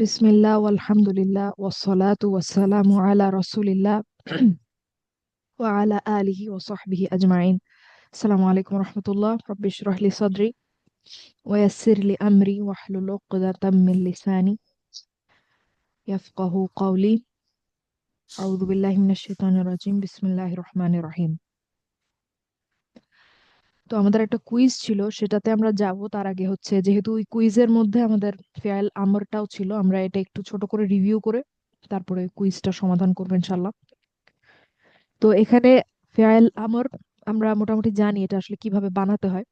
বিসমিল্লাহ আলহামদুলিল্লাহ ওয়াসসালাতু ওয়াসসালামু আলা রাসূলিল্লাহ ওয়া আলা আলিহি ওয়া সাহবিহি আজমাইন। আসসালামু আলাইকুম রাহমাতুল্লাহ। রাব্বি ইশরাহ লি সাদরি ওয়া ইয়াসসির লি আমরি ওয়াহলুল উকদাতাম মিন লিসানি ইয়াফকাহু কওলি। আউযু বিল্লাহি মিনাশ শাইতানির রাজিম। বিসমিল্লাহির রহমানির রহিম। তো আমাদের একটা কুইজ ছিল, সেটাতে আমরা যাব। তার আগে হচ্ছে, যেহেতু ওই কুইজের মধ্যে আমাদের ফেয়াল আমরটাও ছিল, আমরা এটা একটু ছোট করে রিভিউ করে তারপরে কুইজটা সমাধান করবো ইনশাল্লাহ। তো এখানে ফেয়াল আমর আমরা মোটামুটি জানি এটা আসলে কিভাবে বানাতে হয়।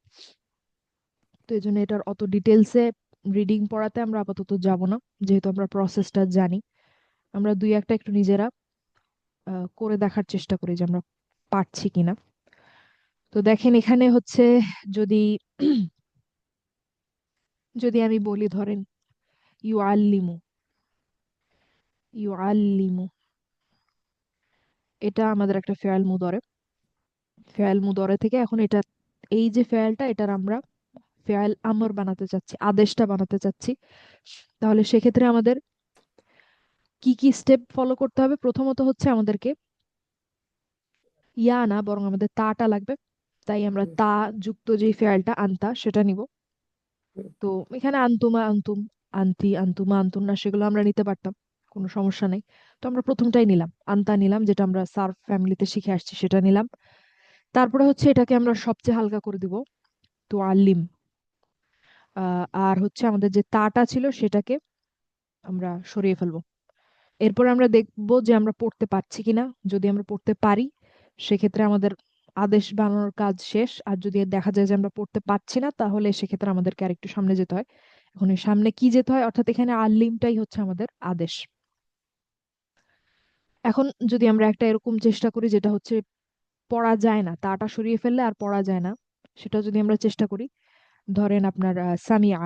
তো এই জন্য এটার অত ডিটেলসে রিডিং পড়াতে আমরা আপাতত যাব না, যেহেতু আমরা প্রসেসটা জানি। আমরা দুই একটা একটু নিজেরা করে দেখার চেষ্টা করি যে আমরা পারছি কিনা। তো দেখেন এখানে হচ্ছে, যদি যদি আমি বলি, ধরেন ইউ আল্লিমু, ইউ আল্লিমু, এটা আমাদের একটা ফেয়াল মুদরে। ফেয়াল মুদরে থেকে এখন এটা, এই যে ফেয়ালটা, এটার আমরা ফেয়াল আমর বানাতে চাচ্ছি, আদেশটা বানাতে চাচ্ছি। তাহলে সেক্ষেত্রে আমাদের কি কি স্টেপ ফলো করতে হবে? প্রথমত হচ্ছে আমাদেরকে ইয়া না, বরং আমাদের তাটা লাগবে। তাই আমরা তা যুক্ত যে ফেয়ালটা আনতা সেটা নিব। তো এখানে আন্তুমা আন্তুম, আন্তি আন্তুমা আন্তুন্না, সেগুলো আমরা নিতে পারতাম, কোনো সমস্যা নেই। তো আমরা প্রথমটাই নিলাম, আন্তা নিলাম, যেটা আমরা সার্ফ ফ্যামিলিতে শিখে আসছি সেটা নিলাম। তারপরে হচ্ছে এটাকে আমরা সবচেয়ে হালকা করে দিব, তো আল্লিম। আর হচ্ছে আমাদের যে তাটা ছিল সেটাকে আমরা সরিয়ে ফেলবো। এরপর আমরা দেখব যে আমরা পড়তে পারছি কিনা। যদি আমরা পড়তে পারি, সেক্ষেত্রে আমাদের আদেশ বানানোর কাজ শেষ। আর যদি দেখা যায় যে আমরা পড়তে পারছি না, তাহলে সেক্ষেত্রে আমাদেরকে আরেকটু সামনে যেতে হয়। এখন এই সামনে কি যেতে হয়, অর্থাৎ এখানে আল্লিমটাই হচ্ছে আমাদের আদেশ। এখন যদি আমরা একটা এরকম চেষ্টা করি যেটা হচ্ছে পড়া যায় না, তাটা সরিয়ে ফেললে আর পড়া যায় না, সেটা যদি আমরা চেষ্টা করি, ধরেন আপনার সামিয়া,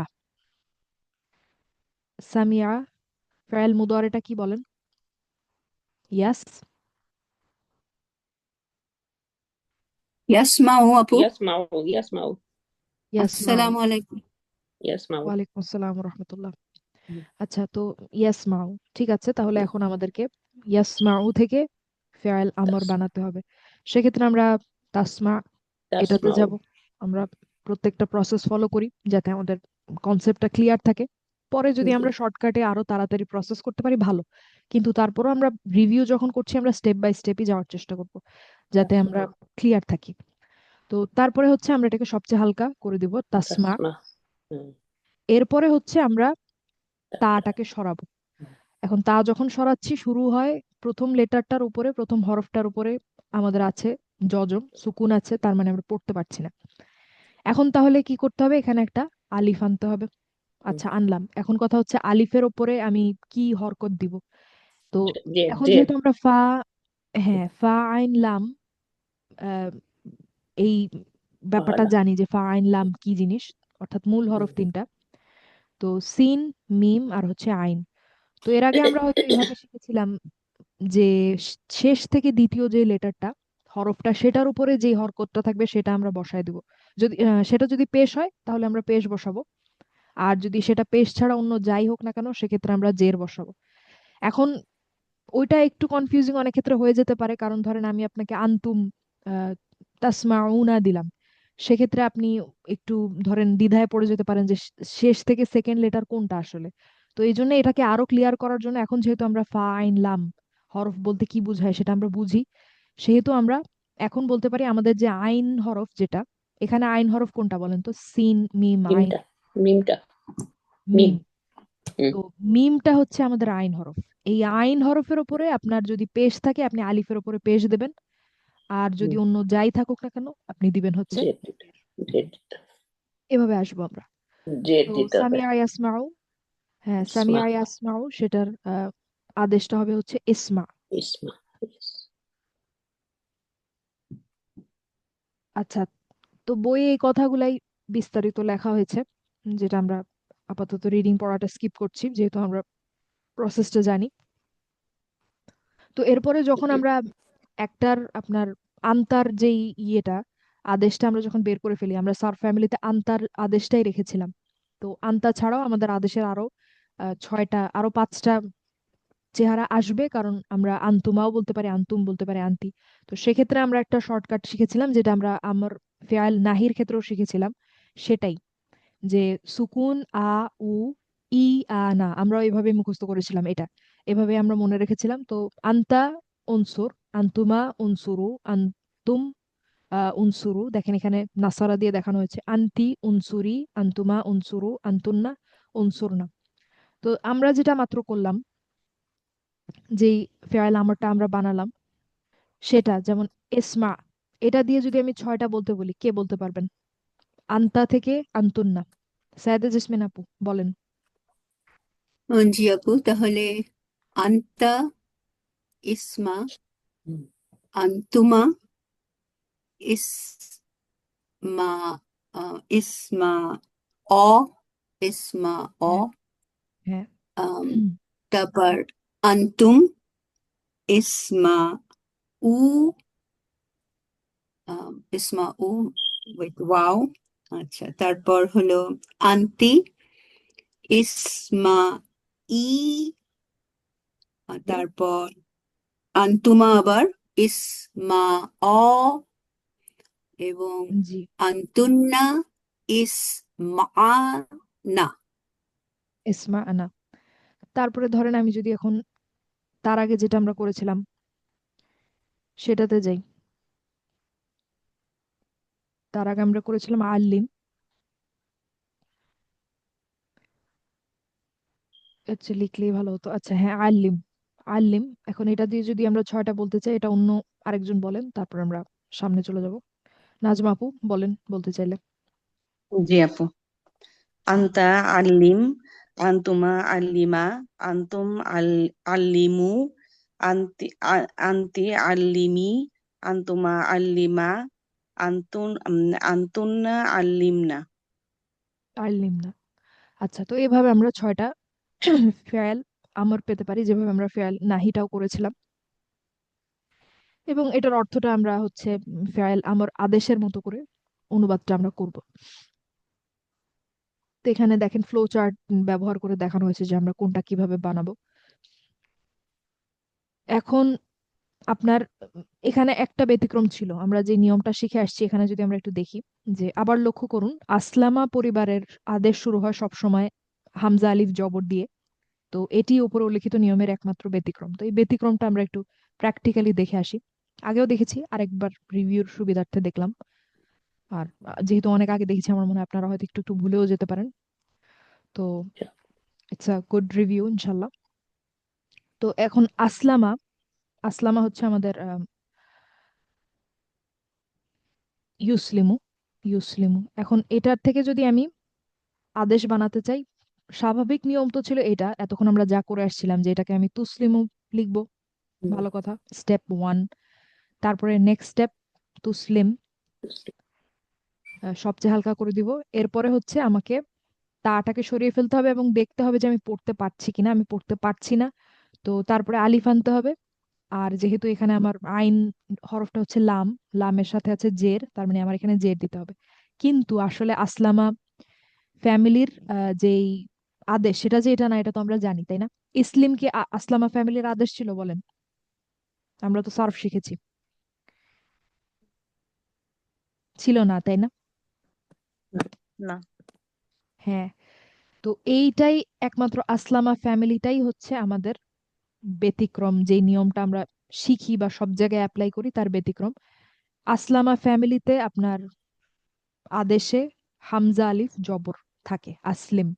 সামিয়া ফাইল মুদারেটা কি বলেন? ইয়াস, ইয়াসমাউ আপু। يسمع يسمع ইয়াসমাউ। আসসালামু আলাইকুম। يسمع. ওয়ালাইকুম আসসালাম রহমতুল্লাহ। আচ্ছা, তো ইয়াসমাউ, ঠিক আছে। তাহলে এখন আমাদেরকে ইয়াসমাউ থেকে ফেয়াল আমর تس বানাতে হবে। সেক্ষেত্রে আমরা তাসমা এটাতে تسمع. যাব। আমরা প্রত্যেকটা প্রসেস ফলো করি যাতে আমাদের কনসেপ্টটা ক্লিয়ার থাকে। পরে যদি আমরা শর্টকাটে আরো তাড়াতাড়ি প্রসেস করতে পারি ভালো, কিন্তু তারপরও আমরা রিভিউ যখন করছি আমরা স্টেপ বাই স্টেপই যাওয়ার চেষ্টা করব, যাতে আমরা ক্লিয়ার থাকি। তো তারপরে হচ্ছে আমরা এটাকে সবচেয়ে হালকা করে দিব, তাসমা। تسمع. এরপরে হচ্ছে আমরা তাটাকে সরাবো। এখন তা যখন সরাচ্ছি, শুরু হয় প্রথম লেটারটার উপরে, প্রথম হরফটার উপরে আমাদের আছে জজম, সুকুন আছে, তার মানে আমরা পড়তে পারছি না। এখন তাহলে কি করতে হবে? এখানে একটা আলিফ আনতে হবে। আচ্ছা, আনলাম। এখন কথা হচ্ছে আলিফের উপরে আমি কি হরকত দিব? তো جيت এখন যেহেতু جيت. আমরা ফা, হ্যাঁ, ফা আইন লাম, আহ, এই ব্যাপারটা وهلا. জানি যে ফা আইন লাম কি জিনিস, অর্থাৎ মূল হরফ তিনটা। তো সিন, মিম আর হচ্ছে আইন। তো এর আগে আমরা হয়তো এইভাবে শিখেছিলাম যে শেষ থেকে দ্বিতীয় যে লেটারটা, হরফটা, সেটার উপরে যে হরকতটা থাকবে সেটা আমরা বসায় দিব। যদি সেটা যদি পেশ হয় তাহলে আমরা পেশ বসাবো। আর যদি সেটা পেশ ছাড়া অন্য যাই হোক না কেন, সেক্ষেত্রে আমরা জের বসাবো। এখন ওইটা একটু কনফিউজিং অনেক ক্ষেত্রে হয়ে যেতে পারে, কারণ ধরেন আমি আপনাকে আন্তুম আহ, তাসমাউনা দিলাম, সেক্ষেত্রে আপনি একটু ধরেন দ্বিধায় পড়ে যেতে পারেন যে শেষ থেকে সেকেন্ড লেটার কোনটা আসলে। তো এই জন্য এটাকে আরো ক্লিয়ার করার জন্য, এখন যেহেতু আমরা ফা আইন লাম হরফ বলতে কি বোঝায় সেটা আমরা বুঝি, সেহেতু আমরা এখন বলতে পারি আমাদের যে আইন হরফ যেটা, এখানে আইন হরফ কোনটা বলেন তো? সিন, মিম, আইন। ميمتا ميمتا. মিম। ميم. مم. তো মিমটা হচ্ছে আমাদের আইন হরফ। এই আইন হরফের উপরে আপনার যদি পেশ থাকে, আপনি আলিফের উপরে পেশ দেবেন। আর যদি مم. অন্য যাই থাকুক না কেন, আপনি দিবেন হচ্ছে, جيت جيت. এভাবে আসবো আমরা। جيت তো دي تابع. সামিয়া ইয়াসমাউ, হ্যাঁ, সামিয়া اسمع. ইয়াসমাউ, সেটার আদেশটা হবে হচ্ছে ইসমা। اسمع. يس. আচ্ছা, তো বইয়ে এই কথাগুলাই বিস্তারিত লেখা হয়েছে, যেটা আমরা আপাতত রিডিং পড়াটা স্কিপ করছি, যেহেতু আমরা প্রসেসটা জানি। তো এরপরে যখন আমরা একটার আপনার আন্তার যেই ইয়েটা, আদেশটা আমরা যখন বের করে ফেলি, আমরা সার ফ্যামিলিতে আন্তার আদেশটাই রেখেছিলাম। তো আন্তা ছাড়াও আমাদের আদেশের আরো ছয়টা আরো পাঁচটা চেহারা আসবে, কারণ আমরা আন্তুমাও বলতে পারি, আন্তুম বলতে পারি, আন্তি। তো সেক্ষেত্রে আমরা একটা শর্টকাট শিখেছিলাম, যেটা আমরা আমার ফেয়াল নাহির ক্ষেত্রেও শিখেছিলাম। সেটাই, যে সুকুন আ উ ই আ না, আমরা এইভাবে মুখস্থ করেছিলাম এটা, এভাবে আমরা মনে রেখেছিলাম। তো আন্তা উনসুর, আন্তুমা উনসুরু, আন্তুম উনসুরু, দেখেন এখানে নাসারা দিয়ে দেখানো হয়েছে, আন্তি উনসুরি, আন্তুমা উনসুরু, আন্তুন্না উনসুরনা। তো আমরা যেটা মাত্র করলাম, যেই ফেয়াল আমারটা আমরা বানালাম, সেটা যেমন এসমা, এটা দিয়ে যদি আমি ছয়টা বলতে বলি, কে বলতে পারবেন? আন্তা থেকে আন্তুন্না, সায়েদা জেসমিন আপু বলেন। জি আপু, তাহলে আন্তা, ইসমা, হুম, আন্তুমা, ইসমা, ইসমা অ, ইসমা অ, হ্যাঁ, হ্যাঁ। আম, তারপর আন্তুম, ইসমা উ, ইসমা উ উইথ ওয়াও। আচ্ছা, তারপর হলো আন্তি, ইসমা ই, তারপর আন্তুমা আবার ইসমা অ, এবং জি। আন্তুন্না ইসমানা। ইসমা আনা। তারপরে ধরেন আমি যদি এখন তার আগে যেটা আমরা করেছিলাম সেটাতে যাই, তার আগে আমরা করেছিলাম আল্লিম। আচ্ছা, লিখলেই ভালো হতো। আচ্ছা হ্যাঁ, আল্লিম, আল্লিম। এখন এটা দিয়ে যদি আমরা ছয়টা বলতে চাই, এটা অন্য আরেকজন বলেন, তারপর আমরা সামনে চলে যাব। নাজমা আপু বলেন বলতে চাইলে। জি আপু। আন্তা আল্লিম, আন্তুমা আল্লিমা, আন্তুম আল্লিমু, আন্তি আল্লিমি, আন্তুমা আল্লিমা, আন্তুন্না আল্লিমনা। আল্লিম না। আচ্ছা, তো এভাবে আমরা ছয়টা ফেয়াল আমর পেতে পারি, যেভাবে আমরা ফেয়াল নাহিটাও করেছিলাম। এবং এটার অর্থটা আমরা হচ্ছে ফেয়াল আমর আদেশের মতো করে অনুবাদটা আমরা করব। তো এখানে দেখেন ফ্লো চার্ট ব্যবহার করে দেখানো হয়েছে যে আমরা কোনটা কিভাবে বানাবো। এখন আপনার এখানে একটা ব্যতিক্রম ছিল, আমরা যে নিয়মটা শিখে আসছি, এখানে যদি আমরা একটু দেখি, যে আবার লক্ষ্য করুন, আসলামা পরিবারের আদেশ শুরু হয় সব সময় হামজা আলিফ জবর দিয়ে। তো এটি উপরে উল্লেখিত নিয়মের একমাত্র ব্যতিক্রম। তো এই ব্যতিক্রমটা আমরা একটু প্র্যাকটিক্যালি দেখে আসি। আগেও দেখেছি, আরেকবার রিভিউর সুবিধার্থে দেখলাম। আর যেহেতু অনেক আগে দেখেছি, আমার মনে হয় আপনারা হয়তো একটু একটু ভুলেও যেতে পারেন। তো আচ্ছা, ইটস আ গুড রিভিউ ইনশাল্লাহ। তো এখন আসলামা, আসলামা হচ্ছে আমাদের ইউসলিমু, ইউসলিমু। এখন এটার থেকে যদি আমি আদেশ বানাতে চাই, স্বাভাবিক নিয়ম তো ছিল এটা, এতক্ষণ আমরা যা করে আসছিলাম, যে এটাকে আমি তুসলিমু লিখবো, হুম, ভালো কথা, স্টেপ ওয়ান। তারপরে নেক্সট স্টেপ তুসলিম, সবচেয়ে হালকা করে দিব। এরপরে হচ্ছে আমাকে তাটাকে সরিয়ে ফেলতে হবে এবং দেখতে হবে যে আমি পড়তে পারছি কিনা, আমি পড়তে পারছি না। তো তারপরে আলিফ আনতে হবে। আর যেহেতু এখানে আমার আইন হরফটা হচ্ছে লাম, লামের সাথে আছে জের, তার মানে আমার এখানে জের দিতে হবে। কিন্তু আসলে আসলামা ফ্যামিলির যেই আদেশ, সেটা যে এটা না, এটা তো আমরা জানি, তাই না? ইসলিম কি আসলামা ফ্যামিলির আদেশ ছিল বলেন? আমরা তো সার্ফ শিখেছি, ছিল না, তাই না? না। হ্যাঁ। তো এইটাই একমাত্র আসলামা ফ্যামিলিটাই হচ্ছে আমাদের ব্যতিক্রম, যে নিয়মটা আমরা শিখি বা সব জায়গায় অ্যাপ্লাই করি, তার ব্যতিক্রম। আসলামা ফ্যামিলিতে আপনার আদেশে হামজা আলিফ জবর থাকে, আসলিম।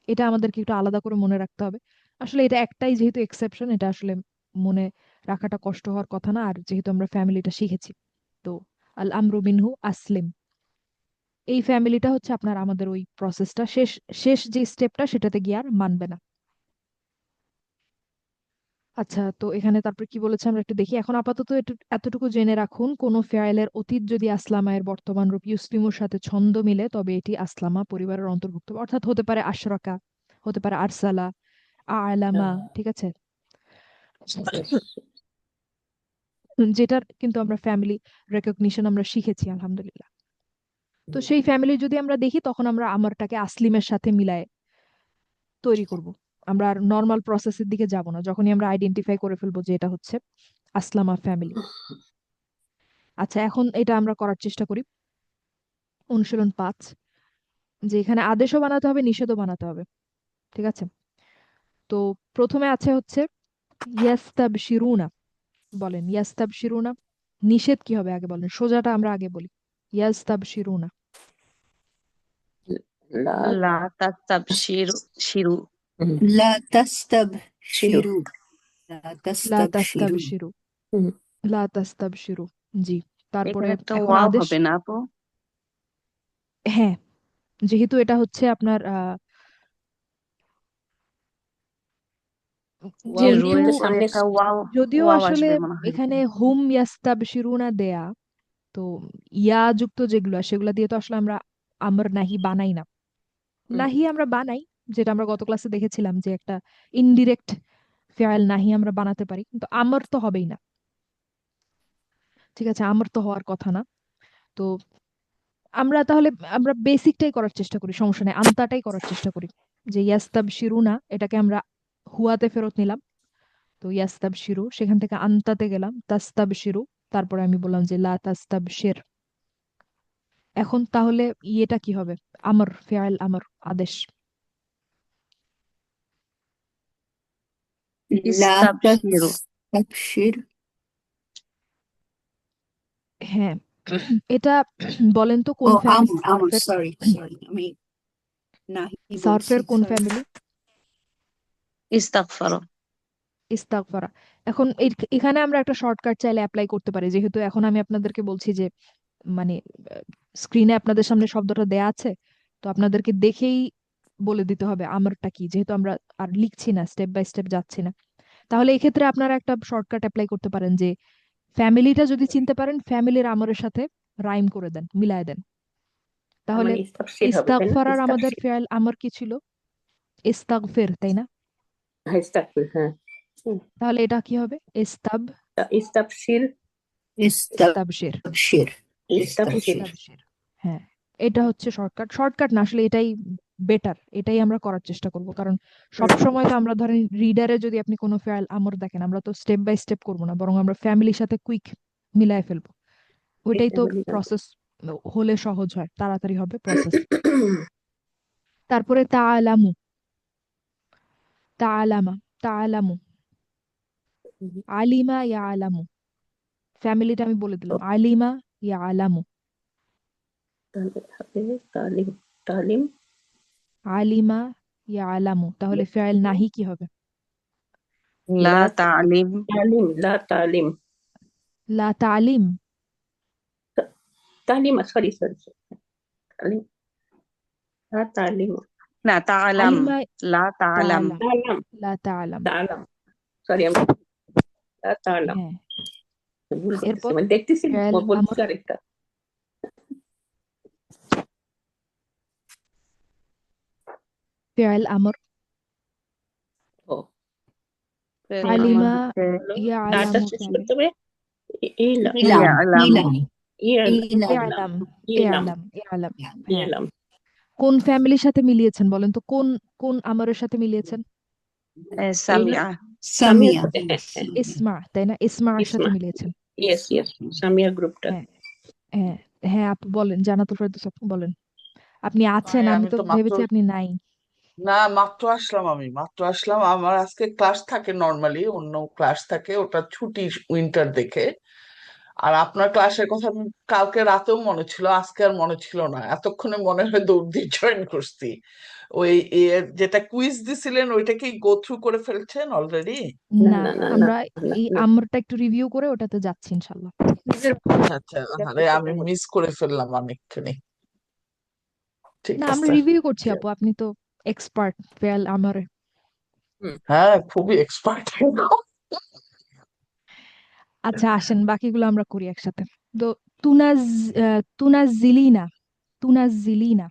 এটা আমাদেরকে একটু আলাদা করে মনে রাখতে হবে। আসলে এটা একটাই যেহেতু এক্সেপশন, এটা আসলে মনে রাখাটা কষ্ট হওয়ার কথা না, আর যেহেতু আমরা ফ্যামিলিটা শিখেছি। তো আল আমরু মিনহু আসলিম, এই ফ্যামিলিটা হচ্ছে আপনার আমাদের ওই প্রসেসটা শেষ, শেষ যে স্টেপটা সেটাতে গিয়ে আর মানবে না। আচ্ছা, তো এখানে তারপর কি বলেছে আমরা একটু দেখি। এখন আপাতত এতটুকু জেনে রাখুন, কোন ফেয়ালের অতীত যদি আসলামা এর বর্তমান রূপ ইউসলিমুর সাথে ছন্দ মিলে, তবে এটি আসলামা পরিবারের অন্তর্ভুক্ত, অর্থাৎ হতে পারে আশরাকা, হতে পারে আরসালা, আলামা, ঠিক আছে? যেটার কিন্তু আমরা ফ্যামিলি রেকগনিশন আমরা শিখেছি আলহামদুলিল্লাহ। তো সেই ফ্যামিলি যদি আমরা দেখি, তখন আমরা আমারটাকে আসলিমের সাথে মিলায় তৈরি করব। আমরা আর নর্মাল প্রসেসের দিকে যাব না, যখনই আমরা আইডেন্টিফাই করে ফেলবো যে এটা হচ্ছে আসলামা ফ্যামিলি। আচ্ছা, এখন এটা আমরা করার চেষ্টা করি। অনুশীলন 5, যে এখানে আদেশও বানাতে হবে, নিষেধও বানাতে হবে। ঠিক আছে, তো প্রথমে আছে হচ্ছে ইয়াস্তাবশিরুনা। বলেন ইয়াস্তাবশিরুনা, নিষেধ কি হবে আগে বলেন, সোজাটা আমরা আগে বলি। ইয়াস্তাবশিরুনা। লা লা তাস্তাবশিরু শিরু হুম, লা শিরু তাস্তাবশিরু লা লা তাস্তাবশিরু তাস্তাবশিরু, হুম, লা তাস্তাবশিরু। জি, তারপরে এখানে একটা এখন ওয়াও আদেশ। হবে না আপু? হ্যাঁ, যেহেতু এটা হচ্ছে আপনার ওয়াও যে যেহেতু রুয়ের তো পরে সামনে একটা ওয়াও যদিও ওয়াও আসলে আসবে মনে হয় এখানে হুম ইয়াস্তাবশিরুনা দেয়া, তো ইয়া যুক্ত যেগুলো সেগুলো দিয়ে তো আসলে আমরা আমর নাহি বানাই না। হুম, নাহি আমরা বানাই, যেটা আমরা গত ক্লাসে দেখেছিলাম যে একটা ইনডিরেক্ট ফেয়াল নাহি আমরা বানাতে পারি, কিন্তু আমর তো হবেই না। ঠিক আছে, আমর তো হওয়ার কথা না। তো আমরা তাহলে আমরা বেসিকটাই করার চেষ্টা করি, সমস্যা নেই, আন্তাটাই করার চেষ্টা করি। যে ইয়াস্তাবশিরুনা এটাকে আমরা হুয়াতে ফেরত নিলাম, তো ইয়াস্তাবশিরু সেখান থেকে আন্তাতে গেলাম তাস্তাবশিরু, তারপরে আমি বললাম যে লা তাস্তাবশির। এখন তাহলে ইয়েটা কি হবে, আমর, ফেয়াল আমর, আদেশ। লা ইস্তাবশিরু তাস্তাবশির হ্যাঁ, এটা বলেন তো ও কোন ফ্যামিলি, আমর আমর সার্ফের? সরি সরি আমি নাহি বলছি সার্ফের কোন সরি ফ্যামিলি? ইস্তাগফারু ইস্তাগফারা। এখন এখানে আমরা একটা শর্টকাট চাইলে অ্যাপ্লাই করতে পারি, যেহেতু এখন আমি আপনাদেরকে বলছি যে মানে স্ক্রিনে আপনাদের সামনে শব্দটা দেয়া আছে, তো আপনাদেরকে দেখেই বলে দিতে হবে আমরটা কি, যেহেতু আমরা আর লিখছি না, স্টেপ বাই স্টেপ যাচ্ছি না। তাহলে এক্ষেত্রে আপনারা একটা শর্টকাট অ্যাপ্লাই করতে পারেন যে ফ্যামিলিটা যদি চিনতে পারেন, ফ্যামিলির আমরের সাথে রাইম করে দেন, মিলায় দেন। তার তাহলে মানে ইস্তাবশির হবে তাই না? ইস্তাগফারার আমাদের ইস্তাবশির ফেয়াল আমর কি ছিল? ইস্তাগফির, তাই না? হ্যাঁ ইস্তাগফির হ্যাঁ হুম, তাহলে এটা কি হবে? ইস্তাবশির ইস্তাবশির। ইস্তাবশির ইস্তাবশির ইস্তাবশির, হ্যাঁ। এটা হচ্ছে শর্টকাট, শর্টকাট না আসলে এটাই বেটার, এটাই আমরা করার চেষ্টা করব, কারণ সব হুম, সময় তো আমরা ধরেন রিডারে যদি আপনি কোনো ফেয়াল আমর দেখেন, আমরা তো স্টেপ বাই স্টেপ করব না, বরং আমরা ফ্যামিলির সাথে কুইক মিলায় ফেলবো। ওইটাই এটা তো বলি না প্রসেস, হলে সহজ হয়, তাড়াতাড়ি হবে প্রসেস। তারপরে তাআলামু, তাআলামা, তাআলামু, আলিমা ইয়ালামু। ফ্যামিলিটা আমি বলে দিলাম, আলিমা ইয়ালামু। তাহলে হবে তালিম তালিম আলিমা ইয়ালামু, তাহলে ফেয়াল নাহি কি হবে? লা লা তালিম তালিম লা তালিম লা তালিম। তালিম সরি সরি তালিম লা তালিম না তাআলাম আলিমা, লা তাআলাম তাআলাম, তালাম লা তাআলাম। তালাম সরি আমি লা তালাম হ্যাঁ, ভুল করতেছি, এরপর মানে দেখতেছি ফেয়াল বলতেছি আমর, আরেকটা ফেয়াল আমর। ও ফেল আমার আলিমা হচ্ছে হলো লাটা ইয়ালামু শেষ ফ্যামিলি। করতে হবে ইলা ইলাম ইয়ালাম ইলাম ইলাম ইলাম ইয়ালাম, ইলাম ইয়ালাম, ইয়ালাম। হ্যাঁ, ইলাম কোন ফ্যামিলির সাথে মিলিয়েছেন বলেন তো, কোন কোন আমরের সাথে মিলিয়েছেন? ইলা সামিয়া সামিয়ার সামিয়া সাথে হ্যাঁ হ্যাঁ ইসমা, তাই না? ইসমার সাথে ইসমা মিলিয়েছেন। ইয়েস ইয়েস সামিয়া গ্রুপটা হ্যাঁ, হ্যাঁ, হ্যাঁ আপু বলেন, জান্নাতুল ফেরদৌস আপু বলেন। আপনি আছেন, ভাই আমি আমি তো তো মাত্র ভেবেছি আপনি নাই। না মাত্র আসলাম, আমি মাত্র আসলাম। আমার আজকে ক্লাস থাকে, নর্মালি অন্য ক্লাস থাকে, ওটা ছুটি উইন্টার দেখে। আর আপনার ক্লাসের কথা আমি কালকে রাতেও মনে ছিল, আজকে আর মনে ছিল না, এতক্ষণে মনে হয় দৌড় দিয়ে জয়েন করছি। ওই যেটা কুইজ দিছিলেন ওইটা কি গো থ্রু করে ফেলছেন অলরেডি? না না, না না না আমরা না এই না আমরটা একটু রিভিউ করে ওটাতে যাচ্ছি ইনশাল্লাহ। আচ্ছা আচ্ছা, আরে আমি মিস করে ফেললাম অনেকখানি। ঠিক না, আমরা আছে। রিভিউ করছি আপু, আপনি তো এক্সপার্ট ফেয়াল আমরে। হ্যাঁ খুবই এক্সপার্ট। আচ্ছা, আসেন বাকিগুলো আমরা করি একসাথে। তো তুনাজ, তুনাজিলিনা, তুনাজিলিনা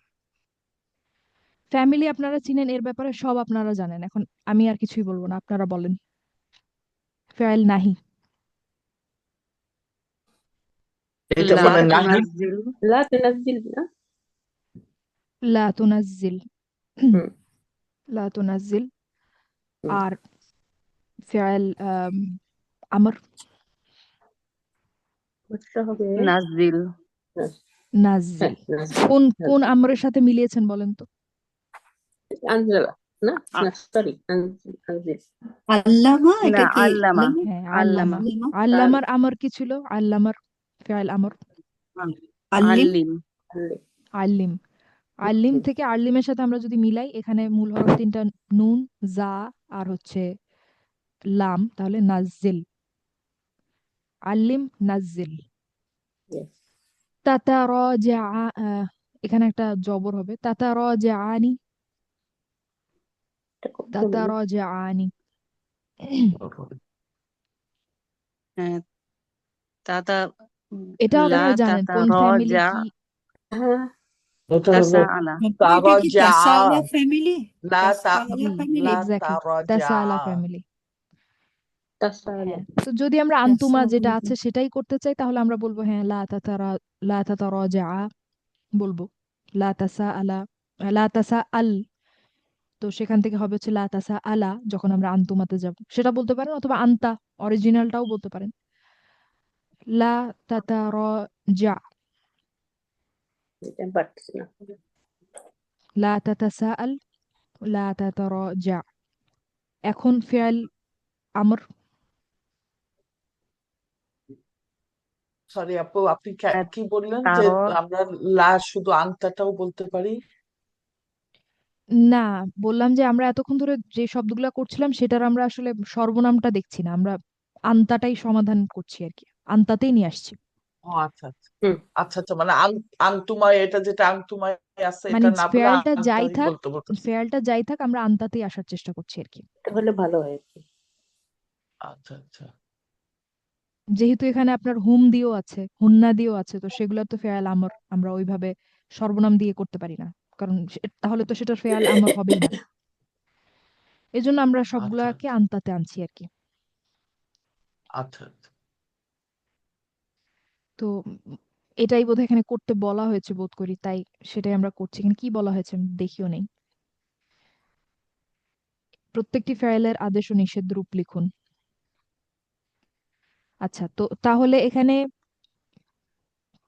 ফ্যামিলি আপনারা চিনেন, এর ব্যাপারে সব আপনারা জানেন, এখন আমি আর কিছুই বলবো না, আপনারা বলেন। ফেয়াল নাহি, এটা লা মানে নাহি। তুনাজ্জিল লা তুনাজ্জিল না লা তুনাজ্জিল, হুম লা তুনাজ্জিল। হুম। আর ফেয়াল আমর ওটা হবে নাজিল, নাজ- নাজিল। নাজরা কোন কোন আমরের সাথে মিলিয়েছেন বলেন তো? আনজালা না আ- না সরি আনজিল আল্লামা, না এটা কি আল্লামা, আল্লামা? হ্যাঁ, আল্লামা, আল্লামা। আল্লামা, আল্লামার আমর কি ছিল? আল্লামার ফেয়াল আমর আল্লিম। আল্লিম, আনলি আল্লিম। আল্লিম হুম, থেকে আল্লিমের সাথে আমরা যদি মিলাই, এখানে মূল হরফ তিনটা, নুন, জা আর হচ্ছে লাম, তাহলে নাজিল। আল্লিম, নাজিল। yes, তাতারাজা, এখানে একটা জবর হবে, তাতারাজাআনি, এটা খুব বলুন তাতারাজাআনি। হ্যাঁ, তাতা এটা লা আপনারা জানেন কোন ফ্যামিলি তাতারজা, কি? হ্যাঁ ওটা হলো তাসাআলা, এটা কি তারাজা, তাসাওয়া ফ্যামিলি? লা তা জি, তাসাওয়া ফ্যামিলি? লা এক্স্যাক্টলি, তারাজা। তাসাআলা ফ্যামিলি। তাসালা হ্যাঁ, তো যদি আমরা আন্তুমা যেটা তাসাওয়া। আছে সেটাই করতে চাই, তাহলে আমরা বলবো হ্যাঁ, লা তাতারাজা বলবো, লা তাসাআলা, লা তাসাআল। তো সেখান থেকে হবে হচ্ছে লা তাসাআলা যখন আমরা আন্তুমাতে যাব, সেটা বলতে পারেন, অথবা আন্তা অরিজিনালটাও বলতে পারেন। লা তাতারাজা, এটা পারছি না লা তাতাসাআল, লা তাতারাজা। এখন ফিআল আমর। সরি আপু, আপনি হ্যাঁ, কি বললেন যে তার আমরা লা শুধু আংটাটাও বলতে পারি? না, বললাম যে আমরা এতক্ষণ ধরে যে শব্দগুলো করছিলাম সেটার আমরা আসলে সর্বনামটা দেখছি না, আমরা আন্তাটাই সমাধান করছি আর কি, আন্তাতেই নিয়ে আসছি। ও আচ্ছা আচ্ছা হুম আচ্ছা আচ্ছা, মানে আংতুমায়, এটা যেটা আংতুমায় আছে মানে এটা না বলে ফেয়ালটা যাই আংটাই থাক, বলতে বলতেছে। ফেয়ালটা যাই থাক, আমরা আন্তাতেই আসার চেষ্টা করছি আর কি। এটা হলে ভালো হয় আর কি। আচ্ছা আচ্ছা যেহেতু এখানে আপনার হুম দিয়েও আছে, হুন্না দিয়েও আছে, তো সেগুলো তো ফেয়াল আমর আমরা ওইভাবে সর্বনাম দিয়ে করতে পারি না, কারণ তাহলে তো সেটা ফেয়াল আমর হবেই না। এজন্য আমরা আচ্ছা সবগুলাকে আন্তাতে আনছি আর কি। আচ্ছা আচ্ছা। তো এটাই বোধহয় এখানে করতে বলা হয়েছে বোধ করি, তাই সেটাই আমরা করছি। এখানে কি বলা হয়েছে আমি দেখিও নেই। প্রত্যেকটি ফেয়ালের আদেশ ও নিষেধ রূপ লিখুন। আচ্ছা, তো তাহলে এখানে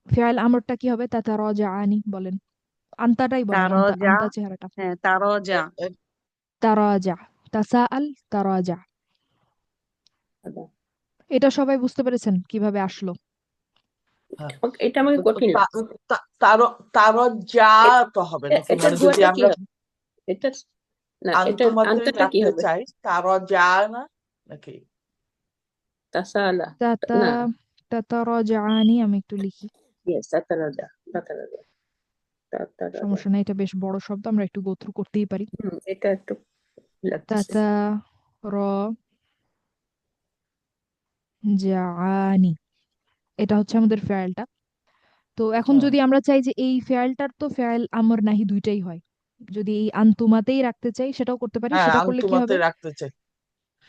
ফেয়াল আমরটা কি হবে? তাতারাজাআনি বলেন, আন্তাটাই বলেন, আন্তা তারজা, আন্তা চেহারাটা। হ্যাঁ তারজা, এ- তারাজা, তাসাআল, তারাজা। আদা। এটা সবাই বুঝতে পেরেছেন কিভাবে আসলো? হ্যাঁ, এটা আমাকে কঠিন লাগছে তারও তারও যা এ- তো হবে নাকি, এটা মানে যদি দোয়াটা কি আমরা হবে? এটা না এটা আংতুমাতেই আনসারটা কি রাখতে হবে? চাই, তারও যা না নাকি? তাসালা তাতা না তাতারাজাআনি, আমি একটু লিখি, ইয়েস তাতারাজা তাতারাজা তাতারাজা সমস্যা নাই, এটা বেশ বড় শব্দ, আমরা একটু গো থ্রু করতেই পারি। এটা একটু লাগতেছে তাতারাজাআনি, এটা হচ্ছে আমাদের ফেয়ালটা। তো এখন হ্যাঁ যদি আমরা চাই যে এই ফেয়ালটার তো ফেয়াল আমর নাহি দুইটাই হয়, যদি এই আন্তুমাতেই রাখতে চাই সেটাও করতে পারি, হ্যাঁ, সেটা করলে কি আংতুমাতে হবে? রাখতে চাই।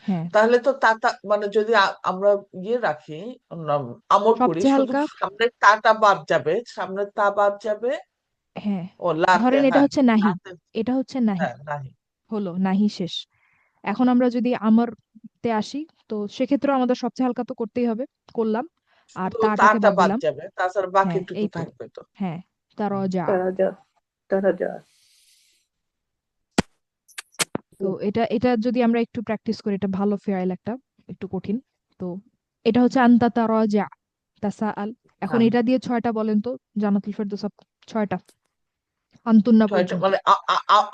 হ্যাঁ, তাহলে তো তাতা, মানে যদি আমরা ইয়ে রাখি, আমর করি, সবচেয়ে শুধু হালকা। সামনে তাটা বাদ যাবে, সামনে তা বাদ যাবে। হ্যাঁ, ও লাতে, ধরেন এটা হ্যাঁ হচ্ছে নাহি, লাতে, এটা হচ্ছে নাহি, হ্যাঁ নাহি। হলো নাহি শেষ। এখন আমরা যদি আমরতে আসি, তো সেক্ষেত্রে আমাদের সবচেয়ে হালকা তো করতেই হবে, করলাম, আর শুধু তাটাকে তাটা বাদ বাদ দিলাম। যাবে, তাছাড়া হ্যাঁ, বাকিটুকু এই তো। থাকবে তো। হ্যাঁ, হুম। তারাজা। তারাজা তারাজা তো এটা এটা যদি আমরা একটু প্র্যাকটিস করি, এটা ভালো ফেয়াল একটা, একটু কঠিন। তো এটা হচ্ছে আন্তা তারাজা, তাসাআল। এখন হ্যাঁ, এটা দিয়ে 6টা বলেন তো, জানাতুল ফেরদৌস, 6টা আন্তুন্না ছয়টা পর্যন্ত। মানে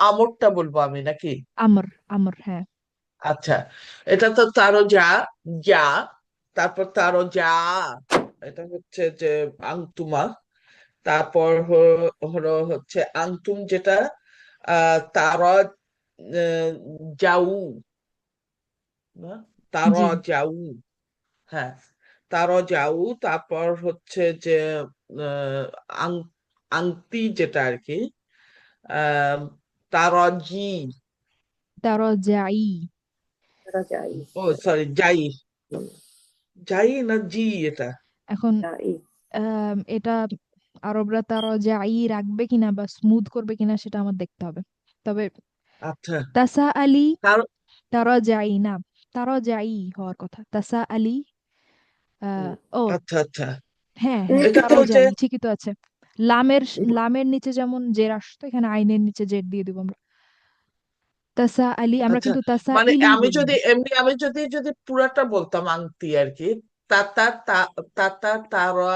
আমরটা বলবো আমি নাকি? আমর, আমর, হ্যাঁ। আচ্ছা, এটা তো তারও যা, যা, তারপর তারও যা, এটা হচ্ছে যে আংতুমা। তারপর হলো হচ্ছে আংতুম, যেটা তারা যাউ, না, তারা জি, যাউ, হ্যাঁ তারা যাউ। তারপর হচ্ছে যে আহ, আং আংটি যেটা আর কি, আহ তারাজি, তারাজাই। তারাজাই ও সরি যাই, হুম, যাই না জি এটা? এখন যাই এটা আরবরা তারাজাই রাখবে কিনা বা স্মুথ করবে কিনা সেটা আমার দেখতে হবে। তবে আচ্ছা, তাসাআলি, তার তারা যাই না, তারা যাই হওয়ার কথা, তাসা আলি। ও আচ্ছা আচ্ছা, হ্যাঁ হ্যাঁ, এটা তো তারা ওই যে যাই ঠিকই তো আছে। লামের নিচে যেমন জের আসতো, এখানে আইনের নিচে জের দিয়ে দিব আমরা। তাসা আলি, আমরা আচ্ছা, কিন্তু তাসা মানে ইলি আমি বলি যদি না। এমনি আমি যদি যদি পুরাটা বলতাম আংটি আর কি, তাতা তাতা তারা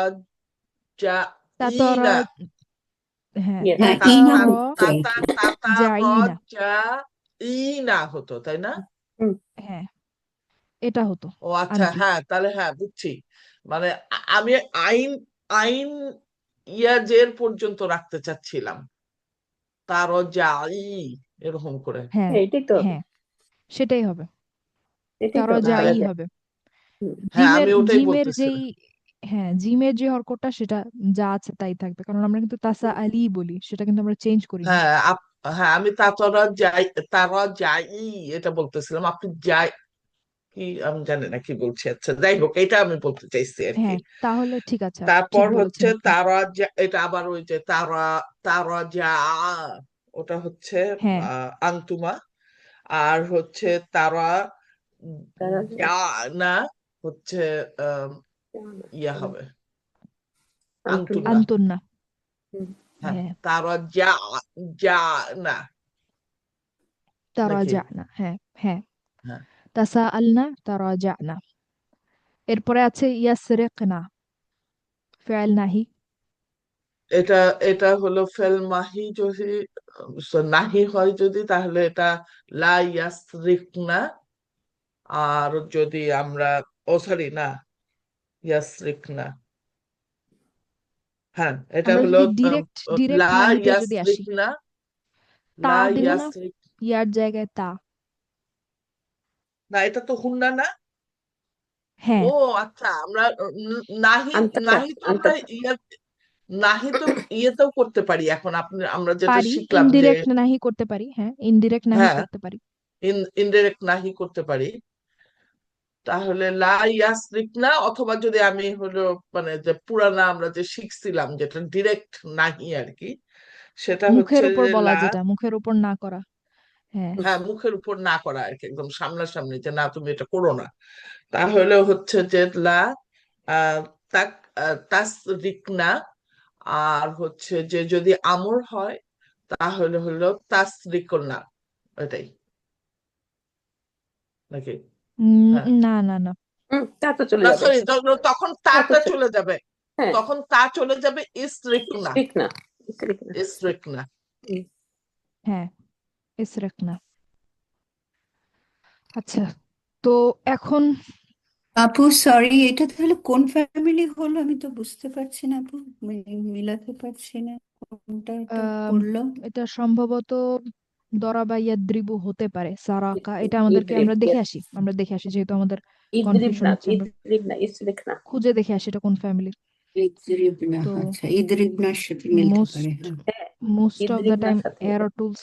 যা তা ই তারা, না, হ্যাঁ Yes. হ্যাঁ, ই না তাতার হতো আর তাতা কি। তাতা র যাই না, যা ই না হতো, তাই না? হুম, হ্যাঁ এটা হতো ও আচ্ছা, আংটি। হ্যাঁ তাহলে হ্যাঁ বুঝছি। মানে আমি আইন আইন ইয়াজের পর্যন্ত রাখতে চাচ্ছিলাম, তার যাই এরকম করে। হ্যাঁ এটাই তো, হ্যাঁ, সেটাই হবে, এটাই তো তারা হ্যাঁ যাই তারা যায়। হবে। হুম, হ্যাঁ, জিমের আমি ওটাই জিমের যেই, বলতেছিলাম। হ্যাঁ জিমের যে হরকতটা সেটা যা আছে তাই থাকবে, কারণ আমরা কিন্তু তাসা আলি বলি, সেটা কিন্তু আমরা চেঞ্জ করি না। হ্যাঁ হ্যাঁ, আমি তারা যাই এটা বলতেছিলাম, আপনি যাই কি আমি জানি না কি বলছি, আচ্ছা যাই হোক, এটা আমি বলতে চাইছি আর কি। হ্যাঁ তাহলে ঠিক আছে, ঠিক তারপর বলেছেন হচ্ছে আপনি। এটা আবার ওই যে তারা তারা যা, ওটা হচ্ছে হ্যাঁ আন্তুমা। আর হচ্ছে তারা তারা যা যায়। না হচ্ছে আহ, ইয়া হবে আন্টুনা। আন্তুনা। আন্তন্না। হুম, হ্যাঁ, হ্যাঁ তারা যা যা না, তারা নাকি? জানা, হ্যাঁ হ্যাঁ, হ্যাঁ, তাসা আলনা তারা জানা। এরপরে আছে ইয়াসরিকনা, ফেল নাহি। এটা এটা হলো ফেল মাহি, যদি নাহি হয় যদি, তাহলে এটা লা ইয়াসরিকনা। আর যদি আমরা, ও সরি না, ইয়াসরিকনা, হ্যাঁ এটা আমরা হলো যদি ডিরেক্ট ডিরেক্ট লা নাহিতে যদি আসি, ইয়াসরিকনা, তা লা দিব না, ইয়াসরিক, ইয়ার জায়গায় তা। না এটা তো হুন্না না। হ্যাঁ ও আচ্ছা, আমরা নাহি, আন্তাকা, নাহি তো আমরা আন্তাকা। নাহি তো ইয়েতেও করতে পারি এখন, আমরা যেটা পারি, শিখলাম যে, ইনডিরেক্ট নাহি করতে পারি, হ্যাঁ ইনডিরেক্ট নাহি হ্যাঁ করতে পারি। ইনডিরেক্ট নাহি করতে পারি। তাহলে লা ইয়াসরিক না, অথবা যদি আমি হলো মানে যে পুরানা আমরা যে শিখছিলাম যেটা ডিরেক্ট নাহি আর কি, সেটা মুখের হচ্ছে উপর যে বলা, লা, যেটা মুখের উপর না করা। হ্যাঁ হ্যাঁ মুখের উপর না করা আর কি, একদম সামনাসামনি যে না তুমি এটা করো না। তাহলে হচ্ছে যে লা আহ তাক তাসরিক না। আর হচ্ছে যে যদি আমর হয় তাহলে হলো তাসরিক না, এটাই নাকি? হ্যাঁ, না না না, হুম, তা তো চলে না যাবে। সরি, তখন তা তো তাটা চলে যাবে, হ্যাঁ, তখন তা চলে যাবে ইসরিক না, স্ট্রিক না, স্ট্রিক না। ইসরিক না। হুম, হ্যাঁ ইসরেক না। আচ্ছা, তো এখন আপু সরি, এটা তাহলে কোন ফ্যামিলি হলো? আমি তো বুঝতে পারছি না আপু, মিলাতে পারছি না কোনটা এটা আম, পড়লো। এটা সম্ভবত দরা বা ইয়াদ্রিবু হতে পারে, সারাকা। এটা আমাদেরকে, ইদ্রিব, আমরা দেখে yes. আসি, আমরা দেখে আসি, যেহেতু আমাদের ইদ্রিব কনফিউশন না, হচ্ছে, আমরা ইদ্রিব না, স্ট্রিক না। খুঁজে দেখে আসি এটা কোন ফ্যামিলি। ইদরিবনা, তো আচ্ছা ইদরিবনার সাথে মিলতে পারে, মোস্ট হ্যাঁ। হ্যাঁ, মোস্ট অফ দ্য ইদ্রিব না টাইম সাথে মিলে। এরো টুলস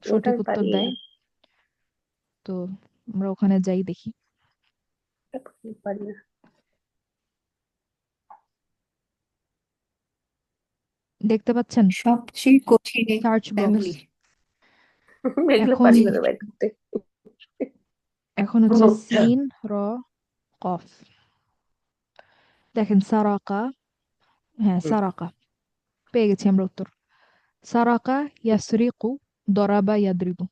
ওটা সঠিক আমি উত্তর পারি না, দেয়। তো আমরা ওখানে যাই দেখি। ওটা আমি পারি না। দেখতে পাচ্ছেন সবচেয়ে কঠিন সার্চ বক্স। ফ্যামিলি। এগুলো এখন পারি না রে ভাই করতে। এখন হচ্ছে সিন র কফ। দেখেন সারাকা, হ্যাঁ হুম, সারাকা, পেয়ে গেছি আমরা উত্তর। সারাকা ইয়াসরিকু দরাবা ইয়াদ্রিবু,